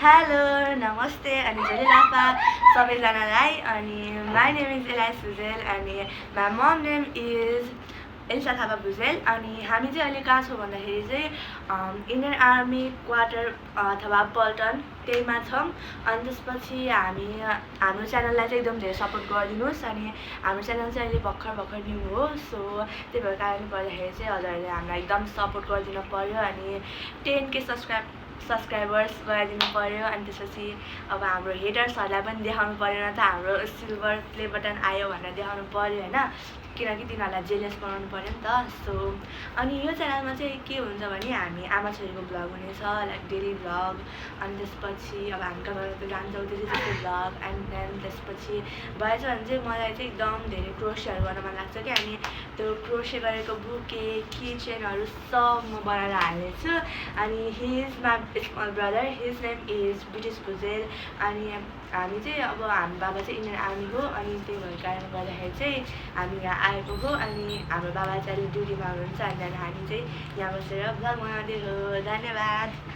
Hello, namaste, and Jalilapa, सबैजनालाई अनि my name is Elias Bhuzel अनि my mom name is Elsa Thapa Bhuzel अनि हामी चाहिँ अहिले कहाँ छौँ भन्दाखेरि चाहिँ इन्डियन आर्मी क्वार्टर अथवा पल्टन त्यहीमा छौँ अनि त्यसपछि हामी हाम्रो च्यानललाई चाहिँ एकदम धेरै सपोर्ट गरिदिनुहोस् अनि हाम्रो च्यानल चाहिँ अहिले भर्खर न्यू हो सो त्यही भएर कारणले गर्दाखेरि चाहिँ हजुरहरूले हामीलाई एकदम सपोर्ट गरिदिनु पर्यो अनि 10K सब्सक्राइबर्स गराइदिनु पर्यो अनि त्यसपछि अब हाम्रो हेटर्सहरूलाई पनि देखाउनु पर्यो न त हाम्रो सिल्भर प्ले बटन आयो भनेर देखाउनु पर्यो हैन किनकि तिनीहरूलाई जेलस बनाउनु पर्यो नि त सो अनि यो च्यानलमा चाहिँ के हुन्छ भने हामी आमा छोरीको भ्लग हुनेछ लाइक डेली भ्लग अनि त्यसपछि अब हामी कहाँ जान्छौँ त्यस्तो भ्लग एन्ड देन त्यसपछि भएछ भने चाहिँ मलाई चाहिँ एकदम धेरै क्रोसेहरू गर्न मन लाग्छ कि अनि त्यो क्रोसे गरेको बुके किचेनहरू सब म बनाएर हालेछु अनि he is my small brother his name is British Bhujel अनि हामी चाहिँ अब हाम्रो बाबा चाहिँ इन्डियन आर्मी हो अनि त्यही भएको कारणले गर्दाखेरि चाहिँ हामी यहाँ आएको हो अनि हाम्रो बाबा चाहिँ अहिले ड्युटीमा हुनुहुन्छ अनि हामी चाहिँ यहाँ बसेर भ्लग बनाउँदै हो धन्यवाद।